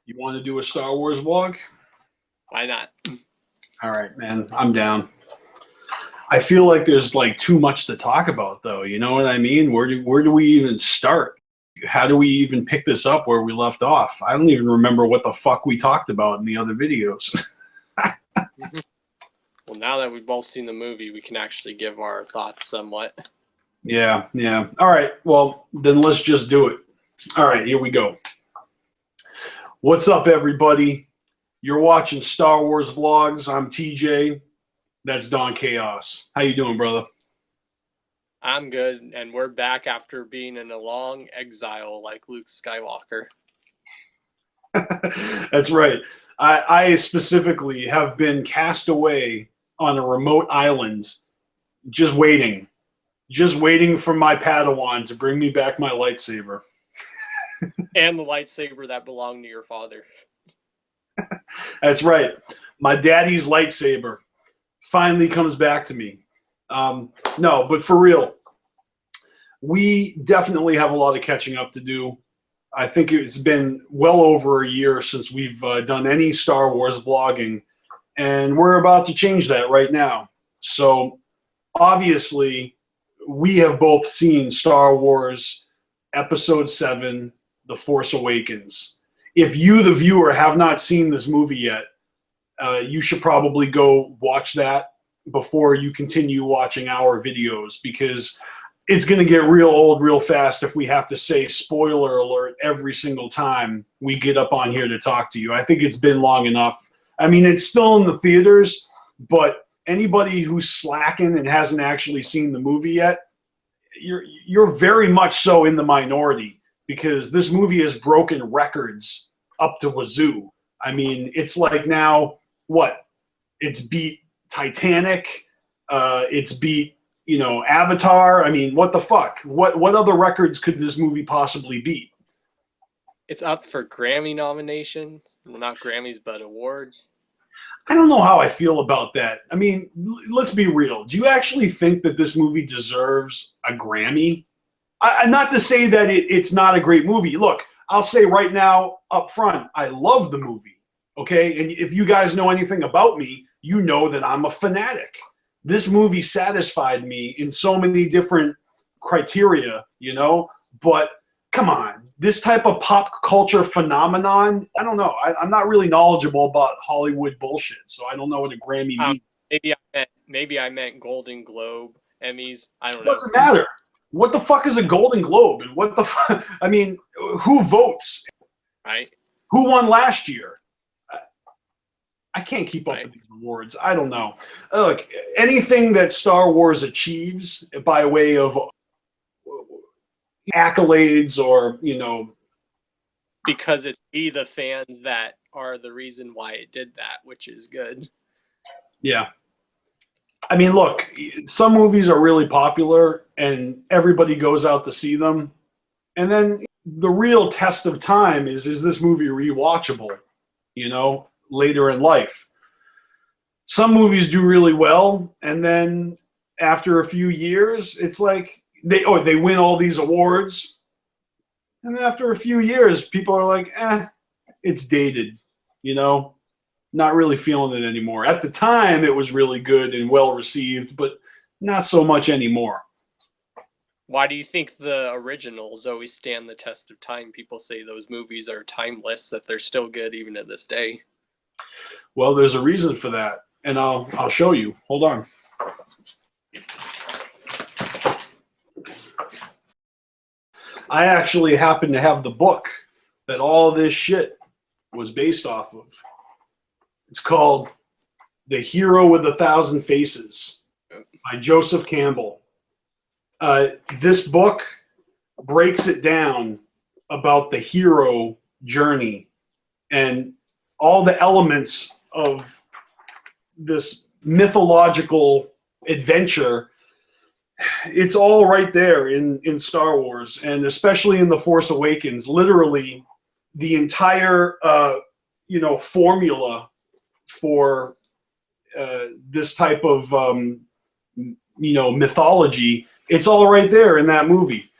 You want to do a Star Wars vlog? Why not? All right, man. I'm down. I feel like there's like too much to talk about, though. You know what I mean? Where do we even start? How do we even pick this up where we left off? I don't even remember what the fuck we talked about in the other videos. Well, now that we've both seen the movie, we can actually give our thoughts somewhat. Yeah. All right. Well, then let's just do it. All right, here we go. What's up, everybody? You're watching Star Wars Vlogs. I'm TJ. That's Don Chaos. How you doing, brother? I'm good, and we're back after being in a long exile like Luke Skywalker. That's right. I specifically have been cast away on a remote island, just waiting for my Padawan to bring me back my lightsaber. And the lightsaber that belonged to your father. That's right. My daddy's lightsaber finally comes back to me. No, but for real, we definitely have a lot of catching up to do. I think it's been well over a year since we've done any Star Wars vlogging, and we're about to change that right now. So obviously, we have both seen Star Wars Episode 7, The Force Awakens. If you, the viewer, have not seen this movie yet, you should probably go watch that before you continue watching our videos, because it's going to get real old real fast if we have to say spoiler alert every single time we get up on here to talk to you. I think it's been long enough. I mean, it's still in the theaters, but anybody who's slacking and hasn't actually seen the movie yet, you're very much so in the minority, because this movie has broken records up to wazoo. I mean, it's like now, what? It's beat Titanic. It's beat, Avatar. I mean, what the fuck? What other records could this movie possibly beat? It's up for Grammy nominations. Well, not Grammys, but awards. I don't know how I feel about that. I mean, let's be real. Do you actually think that this movie deserves a Grammy? Not to say that it's not a great movie. Look, I'll say right now up front, I love the movie, okay? And if you guys know anything about me, you know that I'm a fanatic. This movie satisfied me in so many different criteria, but come on. This type of pop culture phenomenon, I don't know. I'm not really knowledgeable about Hollywood bullshit, so I don't know what a Grammy means. Maybe I meant Golden Globe, Emmys. I don't know. It doesn't matter. What the fuck is a Golden Globe? And what the fuck? I mean, who votes? Right. Who won last year? I can't keep up with these awards. I don't know. Look, anything that Star Wars achieves by way of accolades or, because it's the fans that are the reason why it did that, which is good. Yeah. I mean, look, some movies are really popular and everybody goes out to see them. And then the real test of time is this movie rewatchable, later in life? Some movies do really well, and then after a few years, it's like they win all these awards. And after a few years, people are like, it's dated, not really feeling it anymore. At the time, it was really good and well received, but not so much anymore. Why do you think the originals always stand the test of time? People say those movies are timeless, that they're still good even to this day. Well, there's a reason for that, and I'll show you. Hold on. I actually happen to have the book that all this shit was based off of. It's called The Hero with a Thousand Faces by Joseph Campbell. This book breaks it down about the hero journey and all the elements of this mythological adventure. It's all right there in Star Wars, and especially in The Force Awakens. Literally, the entire formula for this type of mythology. It's all right there in that movie.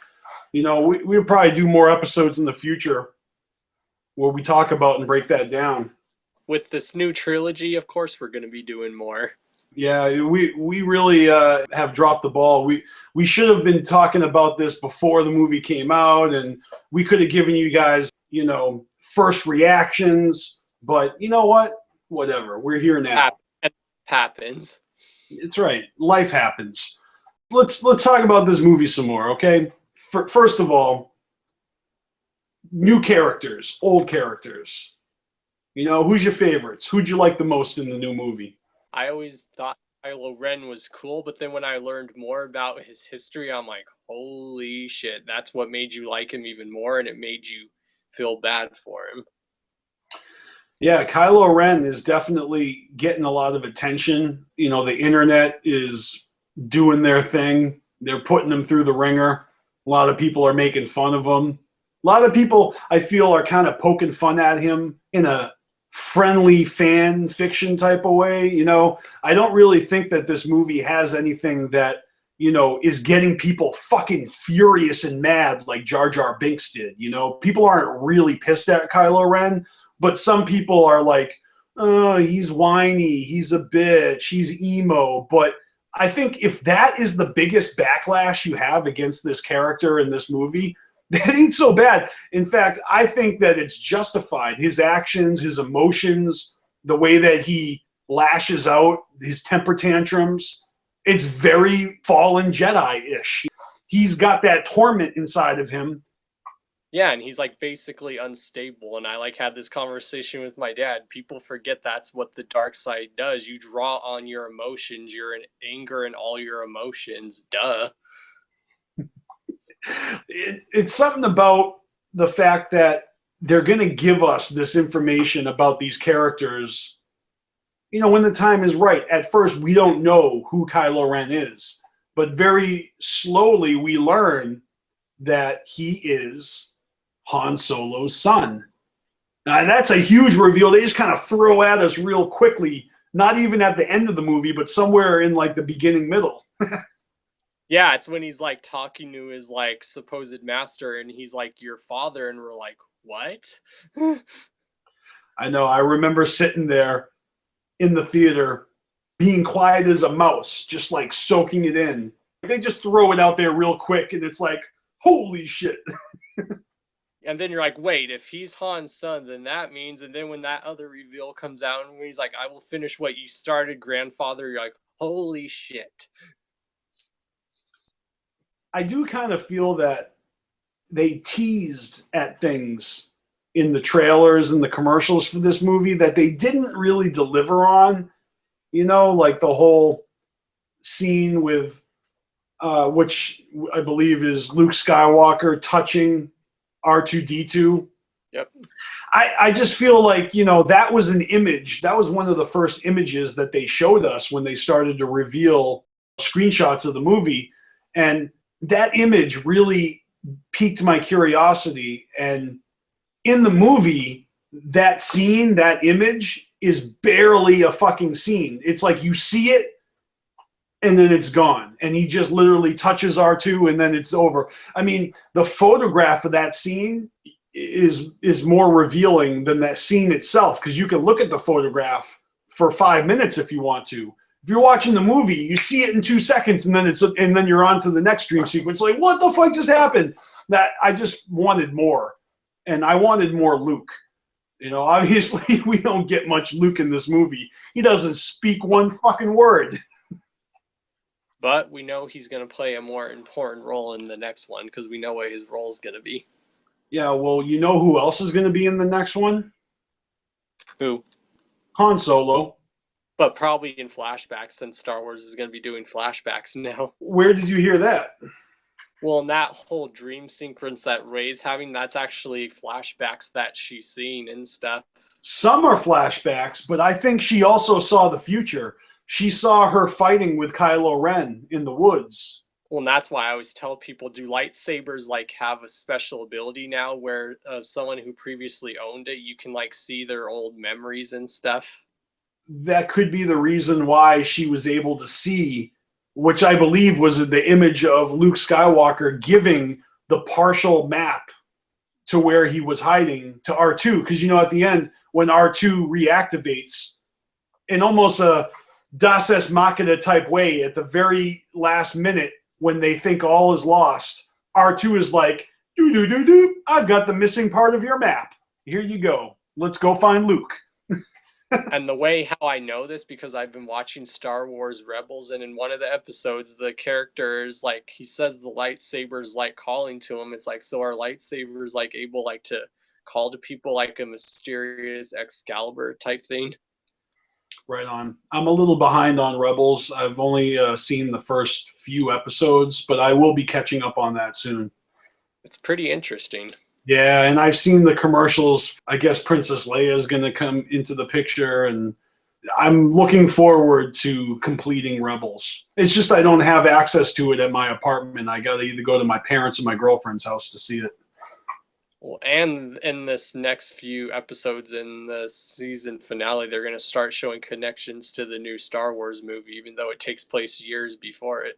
We'll probably do more episodes in the future where we talk about and break that down. With this new trilogy, of course, we're going to be doing more. Yeah, we really have dropped the ball. We should have been talking about this before the movie came out, and we could have given you guys, first reactions. But you know what? Whatever. We're here now. It happens. It's right. Life happens. Let's talk about this movie some more, okay? First of all, new characters, old characters. Who's your favorites? Who'd you like the most in the new movie? I always thought Kylo Ren was cool, but then when I learned more about his history, I'm like, holy shit, that's what made you like him even more, and it made you feel bad for him. Yeah, Kylo Ren is definitely getting a lot of attention. The internet is doing their thing. They're putting him through the ringer. A lot of people are making fun of him. A lot of people, I feel, are kind of poking fun at him in a friendly fan fiction type of way. I don't really think that this movie has anything that, is getting people fucking furious and mad like Jar Jar Binks did. People aren't really pissed at Kylo Ren, but some people are like, oh, he's whiny, he's a bitch, he's emo. But I think if that is the biggest backlash you have against this character in this movie, that ain't so bad. In fact, I think that it's justified. His actions, his emotions, the way that he lashes out, his temper tantrums, it's very Fallen Jedi-ish. He's got that torment inside of him. Yeah, and he's like basically unstable. And I had this conversation with my dad. People forget that's what the dark side does. You draw on your emotions, your anger and all your emotions. Duh. It's something about the fact that they're going to give us this information about these characters, when the time is right. At first, we don't know who Kylo Ren is, but very slowly we learn that he is Han Solo's son. Now, that's a huge reveal. They just kind of throw at us real quickly, not even at the end of the movie, but somewhere in the beginning middle. Yeah, it's when he's talking to his supposed master, and he's like, your father, and we're like, what? I know. I remember sitting there in the theater being quiet as a mouse, just soaking it in. They just throw it out there real quick, and it's like, holy shit. And then you're like, wait, if he's Han's son, then that means, and then when that other reveal comes out, and when he's like, I will finish what you started, grandfather, you're like, holy shit. I do kind of feel that they teased at things in the trailers and the commercials for this movie that they didn't really deliver on, like the whole scene with, which I believe is Luke Skywalker touching R2-D2. Yep. I just feel like, that was an image. That was one of the first images that they showed us when they started to reveal screenshots of the movie. And that image really piqued my curiosity. And in the movie, that scene, that image is barely a fucking scene. It's like you see it and then it's gone. And he just literally touches R2 and then it's over. I mean, the photograph of that scene is more revealing than that scene itself, because you can look at the photograph for 5 minutes if you want to. If you're watching the movie, you see it in 2 seconds, and then you're on to the next dream sequence. Like, what the fuck just happened? That I just wanted more, and I wanted more Luke. Obviously, we don't get much Luke in this movie. He doesn't speak one fucking word. But we know he's going to play a more important role in the next one, because we know what his role is going to be. Yeah, well, you know who else is going to be in the next one? Who? Han Solo. But probably in flashbacks, since Star Wars is going to be doing flashbacks now. Where did you hear that? Well, in that whole dream sequence that Rey's having, that's actually flashbacks that she's seeing and stuff. Some are flashbacks, but I think she also saw the future. She saw her fighting with Kylo Ren in the woods. Well, and that's why I always tell people, do lightsabers have a special ability now where someone who previously owned it, you can see their old memories and stuff? That could be the reason why she was able to see, which I believe was the image of Luke Skywalker giving the partial map to where he was hiding to R2. Because, at the end, when R2 reactivates, in almost a Das es Machina type way, at the very last minute, when they think all is lost, R2 is like, do, I've got the missing part of your map. Here you go. Let's go find Luke. And the way how I know this, because I've been watching Star Wars Rebels, and in one of the episodes, the character is like, he says the lightsabers like calling to him. It's like, so are lightsabers like able like to call to people like a mysterious Excalibur type thing? Right on. I'm a little behind on Rebels. I've only seen the first few episodes, but I will be catching up on that soon. It's pretty interesting. Yeah, and I've seen the commercials. I guess Princess Leia is going to come into the picture, and I'm looking forward to completing Rebels. It's just I don't have access to it at my apartment. I got to either go to my parents' or my girlfriend's house to see it. Well, and in this next few episodes in the season finale, they're going to start showing connections to the new Star Wars movie, even though it takes place years before it.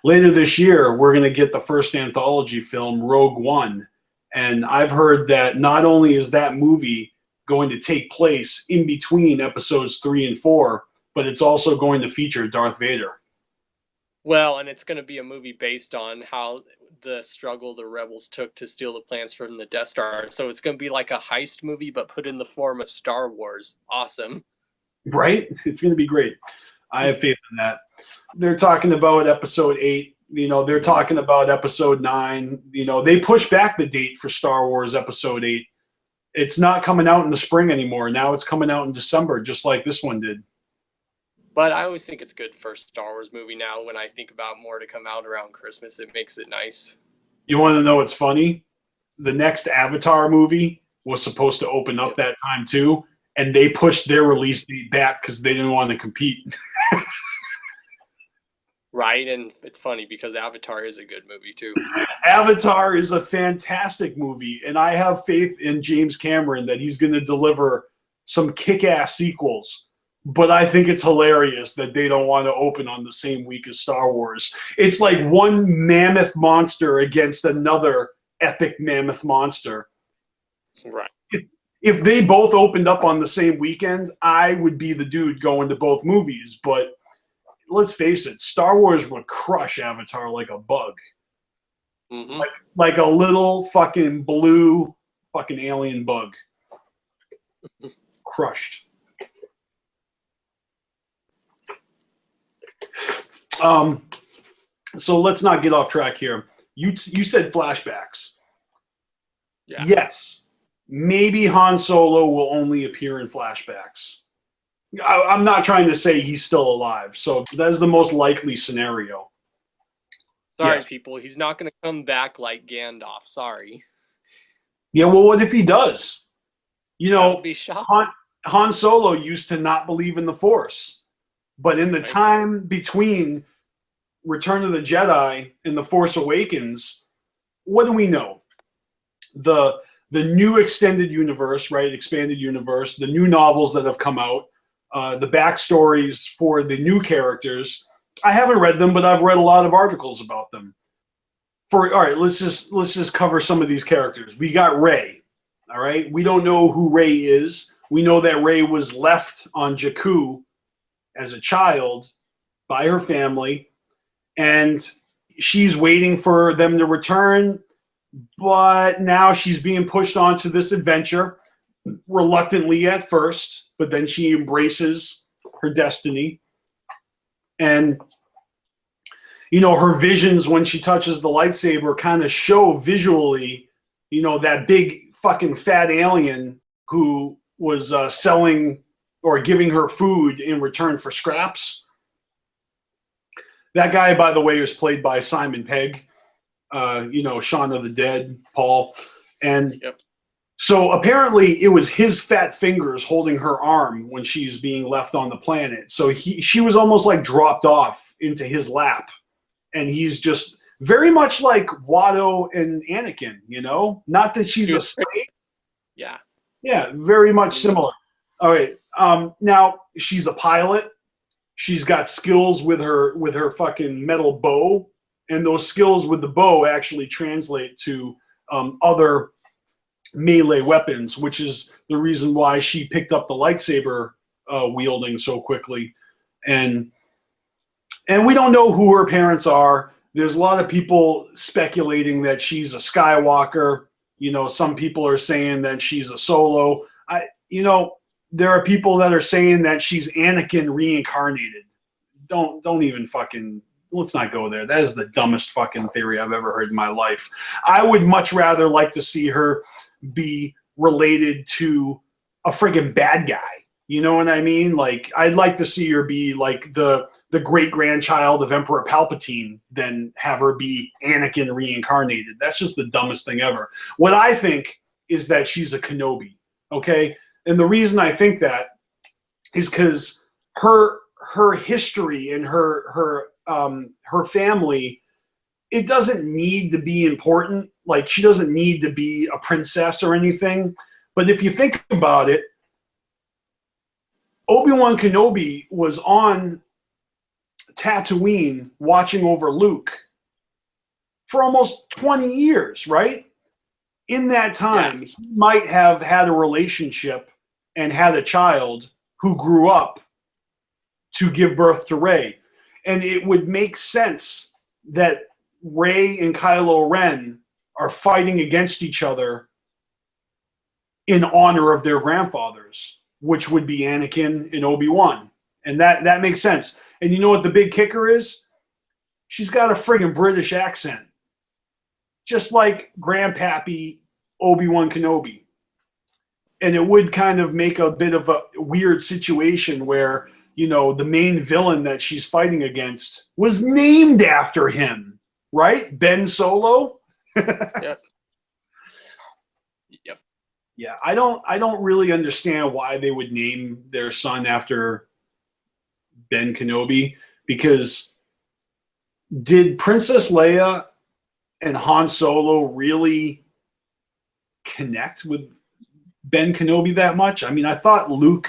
Later this year, we're going to get the first anthology film, Rogue One. And I've heard that not only is that movie going to take place in between episodes 3 and 4, but it's also going to feature Darth Vader. Well, and it's going to be a movie based on how the struggle the rebels took to steal the plans from the Death Star. So it's going to be like a heist movie, but put in the form of Star Wars. Awesome. Right? It's going to be great. I have faith in that. They're talking about episode 8. They're talking about episode 9. They pushed back the date for Star Wars episode 8. It's not coming out in the spring anymore. Now it's coming out in December, just like this one did. But I always think it's good for a Star Wars movie now. When I think about more to come out around Christmas, it makes it nice. You want to know what's funny? The next Avatar movie was supposed to open up that time too, and they pushed their release date back because they didn't want to compete. Right, and it's funny because Avatar is a good movie too. Avatar is a fantastic movie, and I have faith in James Cameron that he's going to deliver some kick-ass sequels. But I think it's hilarious that they don't want to open on the same week as Star Wars. It's like one mammoth monster against another epic mammoth monster. Right. If they both opened up on the same weekend, I would be the dude going to both movies. But let's face it, Star Wars would crush Avatar like a bug. Mm-hmm. Like a little fucking blue fucking alien bug. Crushed. So let's not get off track here. You said flashbacks. Yeah. Yes. Maybe Han Solo will only appear in flashbacks. I'm not trying to say he's still alive. So that is the most likely scenario. Sorry, Yes. people. He's not going to come back like Gandalf. Sorry. Yeah, well, what if he does? That would be shocking. Han Solo used to not believe in the Force. But in the time between Return of the Jedi and The Force Awakens, what do we know? The new extended universe, right? Expanded universe, the new novels that have come out, the backstories for the new characters. I haven't read them, but I've read a lot of articles about them. All right, let's just cover some of these characters. We got Rey. All right, we don't know who Rey is. We know that Rey was left on Jakku as a child by her family, and she's waiting for them to return, but now she's being pushed onto this adventure, reluctantly at first, but then she embraces her destiny. And, her visions when she touches the lightsaber kind of show visually, that big fucking fat alien who was selling or giving her food in return for scraps. That guy, by the way, was played by Simon Pegg, Shaun of the Dead, Paul. And so apparently it was his fat fingers holding her arm when she's being left on the planet. So she was almost like dropped off into his lap. And he's just very much like Watto and Anakin, Not that she's a slave. Yeah. Yeah, very much similar. All right. Now she's a pilot. She's got skills with her fucking metal bow, and those skills with the bow actually translate to other melee weapons, which is the reason why she picked up the lightsaber wielding so quickly. And we don't know who her parents are. There's a lot of people speculating that she's a Skywalker. You know, some people are saying that she's a Solo. There are people that are saying that she's Anakin reincarnated. Don't even fucking, let's not go there. That is the dumbest fucking theory I've ever heard in my life. I would much rather like to see her be related to a friggin' bad guy. You know what I mean? Like, I'd like to see her be like the great grandchild of Emperor Palpatine than have her be Anakin reincarnated. That's just the dumbest thing ever. What I think is that she's a Kenobi. Okay, and the reason I think that is because her history and her family, it doesn't need to be important. Like, she doesn't need to be a princess or anything. But if you think about it, Obi-Wan Kenobi was on Tatooine watching over Luke for almost 20 years, right? In that time, he might have had a relationship and had a child who grew up to give birth to Rey. And it would make sense that Rey and Kylo Ren are fighting against each other in honor of their grandfathers, which would be Anakin and Obi-Wan. And that makes sense. And you know what the big kicker is? She's got a friggin' British accent. Just like Grandpappy Obi-Wan Kenobi. And it would kind of make a bit of a weird situation where, you know, the main villain that she's fighting against was named after him, right? Ben Solo? Yep. Yep. Yeah, I don't really understand why they would name their son after Ben Kenobi, because did Princess Leia and Han Solo really connect with Ben Kenobi that much? I mean, I thought Luke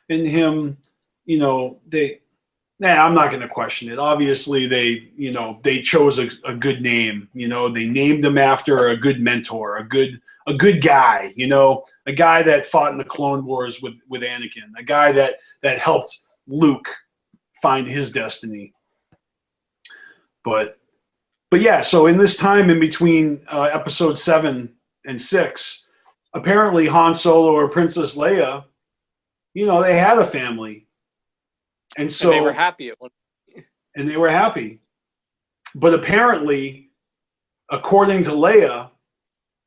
and him, you know, I'm not going to question it. Obviously, they chose a good name. You know, they named him after a good mentor, a good guy, you know, a guy that fought in the Clone Wars with Anakin, a guy that helped Luke find his destiny. But yeah, so in this time in between episode 7 and 6, apparently Han Solo or Princess Leia, you know, they had a family. And so they were happy at one point. And they were happy. But apparently, according to Leia,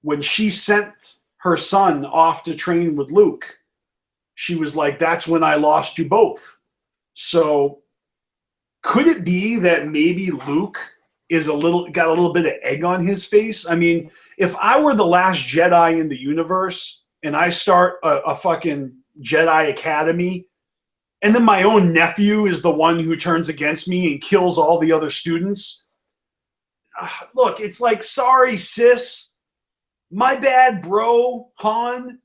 when she sent her son off to train with Luke, she was like, that's when I lost you both. So could it be that maybe Luke got a little bit of egg on his face? I mean, if I were the last Jedi in the universe and I start a fucking Jedi Academy, and then my own nephew is the one who turns against me and kills all the other students, look, it's like, sorry, sis. My bad, bro, Han.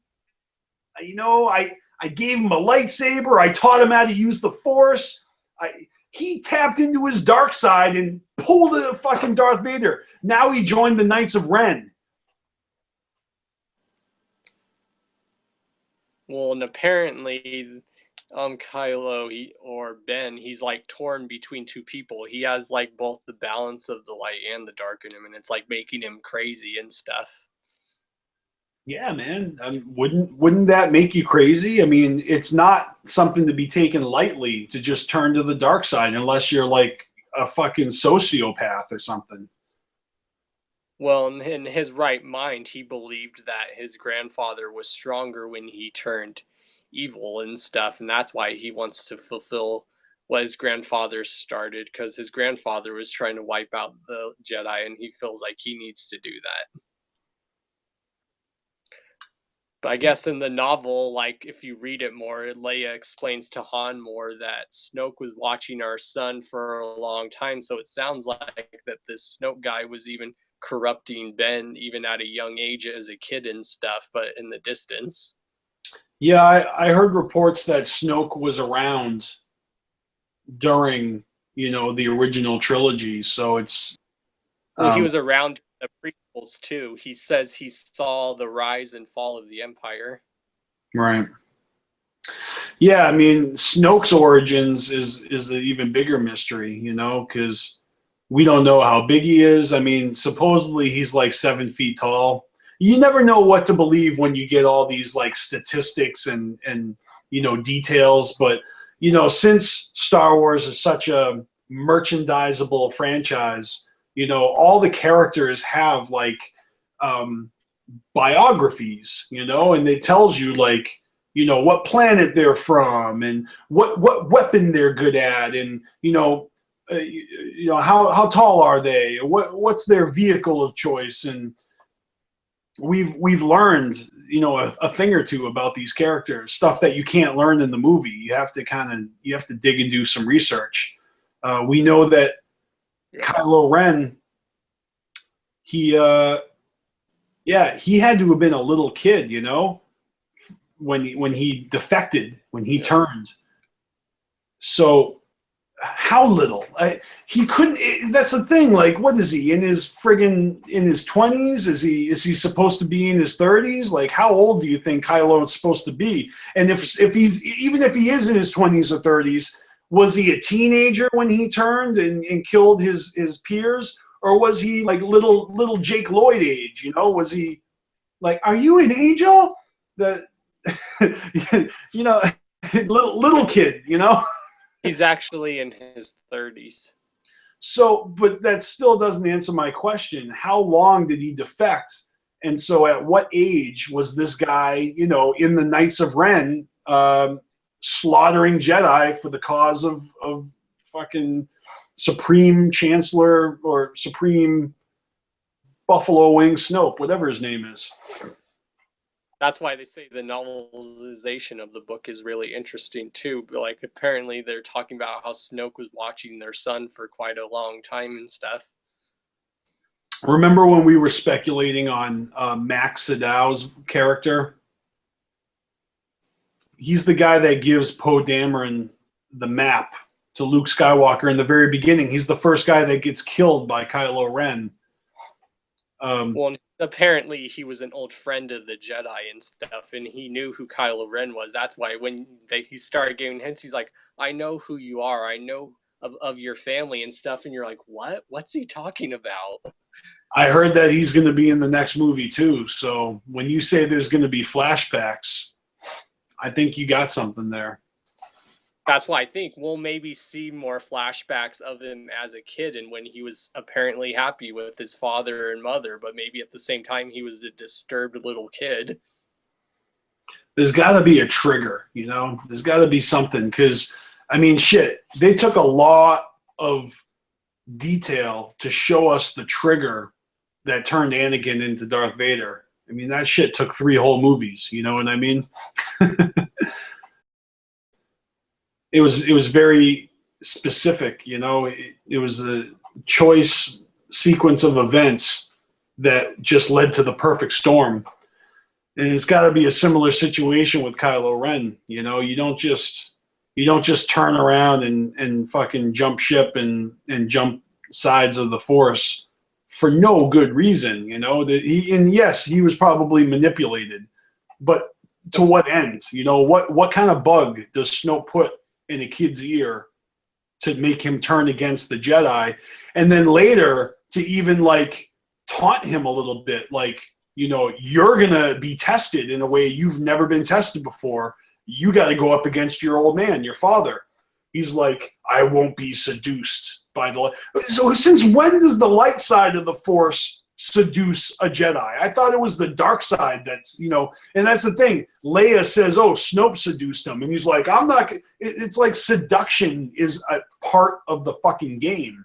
You know, I gave him a lightsaber. I taught him how to use the Force. He tapped into his dark side and pulled a fucking Darth Vader. Now he joined the Knights of Ren. Well, and apparently, Kylo or Ben, he's like torn between two people. He has like both the balance of the light and the dark in him, and it's like making him crazy and stuff. Yeah, man. Wouldn't that make you crazy? I mean, it's not something to be taken lightly to just turn to the dark side unless you're like a fucking sociopath or something. Well, in his right mind, he believed that his grandfather was stronger when he turned evil and stuff, and that's why he wants to fulfill what his grandfather started, because his grandfather was trying to wipe out the Jedi, and he feels like he needs to do that. But I guess in the novel, like if you read it more, Leia explains to Han more that Snoke was watching our son for a long time. So it sounds like that this Snoke guy was even corrupting Ben even at a young age as a kid and stuff, but in the distance. Yeah, I heard reports that Snoke was around during, you know, the original trilogy. So it's Well, he was around the pre prequels too. He says he saw the rise and fall of the Empire. Right. Yeah, I mean, Snoke's origins is an even bigger mystery, you know, because we don't know how big he is. I mean, supposedly he's like 7 feet tall. You never know what to believe when you get all these like statistics and you know details. But you know, since Star Wars is such a merchandisable franchise, you know, all the characters have like um, biographies, you know, and it tells you like you know what planet they're from and what weapon they're good at, and you know how tall are they, what's their vehicle of choice, and we've learned you know a thing or two about these characters, stuff that you can't learn in the movie. You have to dig and do some research. We know that Kylo Ren, he yeah, he had to have been a little kid, you know, when he defected, when he turned. So how little? He couldn't. That's the thing. Like, what is he in his 20s? Is he supposed to be in his 30s? Like, how old do you think Kylo is supposed to be? And if he's even if he is in his 20s or 30s, was he a teenager when he turned and killed his peers, or was he like little Jake Lloyd age? You know, was he like, are you an angel? The you know, little kid. You know. He's actually in his 30s. So, but that still doesn't answer my question. How long did he defect? And so at what age was this guy, you know, in the Knights of Ren, slaughtering Jedi for the cause of fucking Supreme Chancellor or Supreme Buffalo Wing Snoke, whatever his name is. That's why they say the novelization of the book is really interesting too. But like apparently they're talking about how Snoke was watching their son for quite a long time and stuff. Remember when we were speculating on Max Sadow's character? He's the guy that gives Poe Dameron the map to Luke Skywalker in the very beginning. He's the first guy that gets killed by Kylo Ren. Well, apparently he was an old friend of the Jedi and stuff, and he knew who Kylo Ren was. That's why when he started giving hints, he's like, I know who you are. I know of your family and stuff. And you're like, what? What's he talking about? I heard that he's going to be in the next movie too. So when you say there's going to be flashbacks, I think you got something there. That's why I think we'll maybe see more flashbacks of him as a kid and when he was apparently happy with his father and mother, but maybe at the same time he was a disturbed little kid. There's got to be a trigger, you know? There's got to be something because, I mean, shit, they took a lot of detail to show us the trigger that turned Anakin into Darth Vader. I mean, that shit took 3 whole movies, you know what I mean? It was very specific, you know. It was a choice sequence of events that just led to the perfect storm. And it's got to be a similar situation with Kylo Ren. You know, you don't just turn around and fucking jump ship and jump sides of the Force for no good reason. You know, yes, he was probably manipulated, but to what end? You know, what kind of bug does Snoke put in a kid's ear to make him turn against the Jedi, and then later to even like taunt him a little bit, like, you know, you're gonna be tested in a way you've never been tested before. You got to go up against your old man, your father. He's like, I won't be seduced by the light. So since when does the light side of the Force seduce a Jedi? I thought it was the dark side that's, you know, and that's the thing. Leia says, oh, Snoke seduced him. And he's like, I'm not, it's like seduction is a part of the fucking game.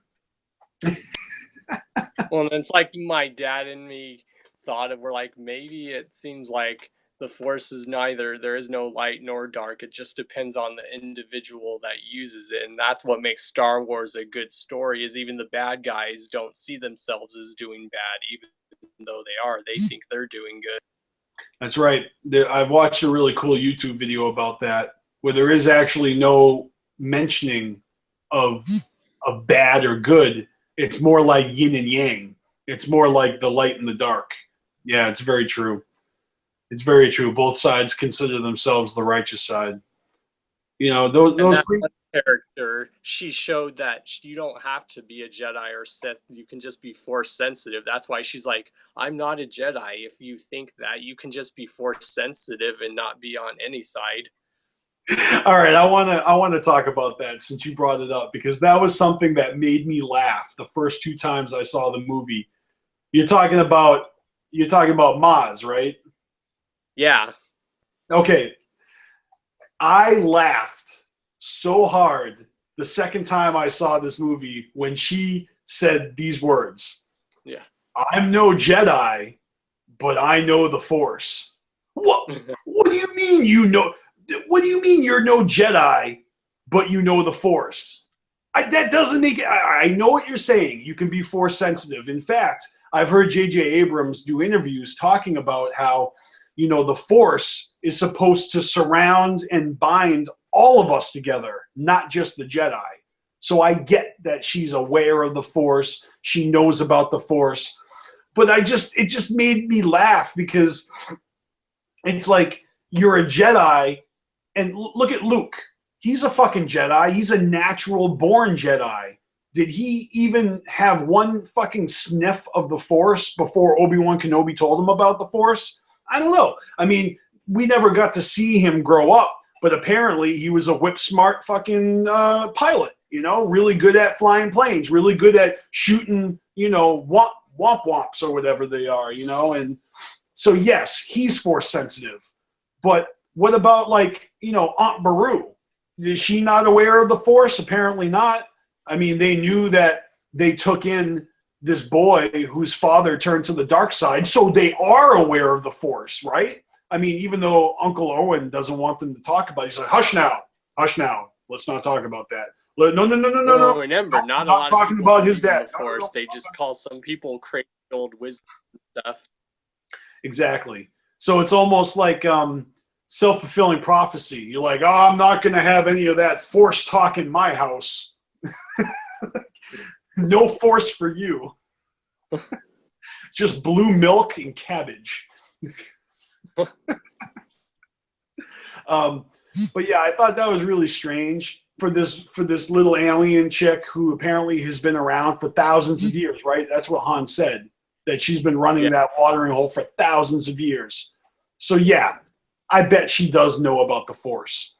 Well, it's like my dad and me thought of, we're like, maybe it seems like the Force is neither, there is no light nor dark. It just depends on the individual that uses it. And that's what makes Star Wars a good story, is even the bad guys don't see themselves as doing bad, even though they are. They think they're doing good. That's right. I've watched a really cool YouTube video about that, where there is actually no mentioning of bad or good. It's more like yin and yang. It's more like the light and the dark. Yeah, it's very true. It's very true. Both sides consider themselves the righteous side. You know, And those that one character, she showed that you don't have to be a Jedi or Sith. You can just be Force sensitive. That's why she's like, I'm not a Jedi. If you think that, you can just be Force sensitive and not be on any side. All right, I want to talk about that since you brought it up because that was something that made me laugh the first two times I saw the movie. You're talking about Maz, right? Yeah. Okay, I laughed so hard the second time I saw this movie when she said these words. Yeah. I'm no Jedi, but I know the Force. What do you mean you know? What do you mean you're no Jedi, but you know the Force? That doesn't make it. I know what you're saying. You can be Force sensitive. In fact, I've heard J.J. Abrams do interviews talking about how, you know, the Force is supposed to surround and bind all of us together, not just the Jedi. So I get that she's aware of the Force. She knows about the Force. But it just made me laugh because it's like you're a Jedi, and look at Luke. He's a fucking Jedi. He's a natural born Jedi. Did he even have one fucking sniff of the Force before Obi-Wan Kenobi told him about the Force? I don't know. I mean, we never got to see him grow up, but apparently he was a whip-smart fucking pilot, you know, really good at flying planes, really good at shooting, you know, womp-womps or whatever they are, you know, and so yes, he's Force sensitive. But what about, like, you know, Aunt Beru? Is she not aware of the Force? Apparently not. I mean, they knew that they took in this boy whose father turned to the dark side, so they are aware of the Force, right? I mean, even though Uncle Owen doesn't want them to talk about it, he's like, hush now, let's not talk about that. No. Remember, not a not lot of talking people about his believe in dad. the Force. They just call some people crazy old wisdom stuff. Exactly. So it's almost like self-fulfilling prophecy. You're like, oh, I'm not going to have any of that Force talk in my house. No Force for you. Just blue milk and cabbage. But yeah, I thought that was really strange for this little alien chick who apparently has been around for thousands of years, right? That's what Han said, that she's been running that watering hole for thousands of years. So yeah, I bet she does know about the Force.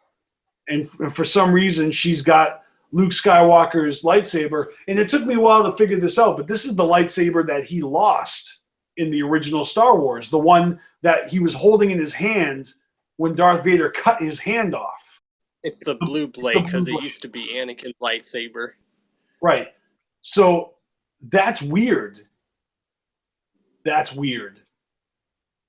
And for some reason, she's got Luke Skywalker's lightsaber. And it took me a while to figure this out, but this is the lightsaber that he lost in the original Star Wars, the one that he was holding in his hand when Darth Vader cut his hand off. It's the blue blade because it used to be Anakin's lightsaber. Right. So that's weird. That's weird.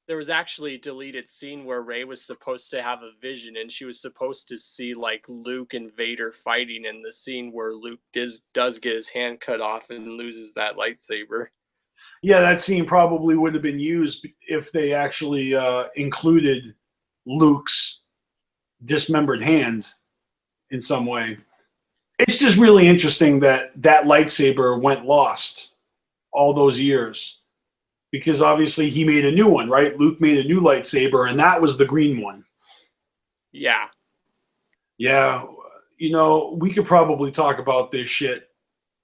There was actually a deleted scene where Rey was supposed to have a vision and she was supposed to see like Luke and Vader fighting in the scene where Luke does get his hand cut off and loses that lightsaber. Yeah, that scene probably would have been used if they actually included Luke's dismembered hand in some way. It's just really interesting that that lightsaber went lost all those years. Because obviously he made a new one, right? Luke made a new lightsaber, and that was the green one. Yeah. Yeah, you know, we could probably talk about this shit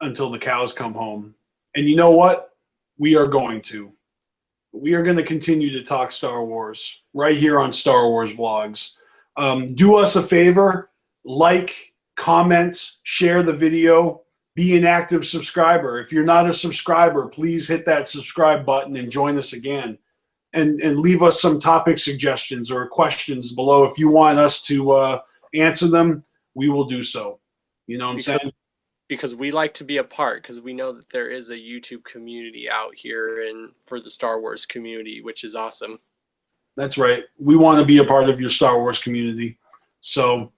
until the cows come home. And you know what? We are going to. We are going to continue to talk Star Wars right here on Star Wars Vlogs. Do us a favor, like, comment, share the video. Be an active subscriber. If you're not a subscriber, please hit that subscribe button and join us again. And leave us some topic suggestions or questions below. If you want us to answer them, we will do so. You know what I'm saying? Because we like to be a part, because we know that there is a YouTube community out here and for the Star Wars community, which is awesome. That's right. We want to be a part of your Star Wars community. So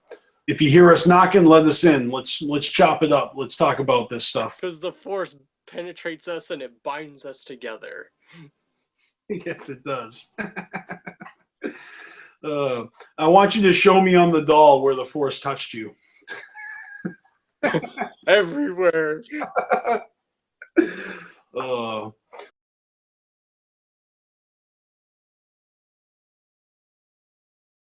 if you hear us knocking, let us in. Let's chop it up. Let's talk about this stuff. Because the Force penetrates us and it binds us together. Yes, it does. I want you to show me on the doll where the Force touched you. Everywhere.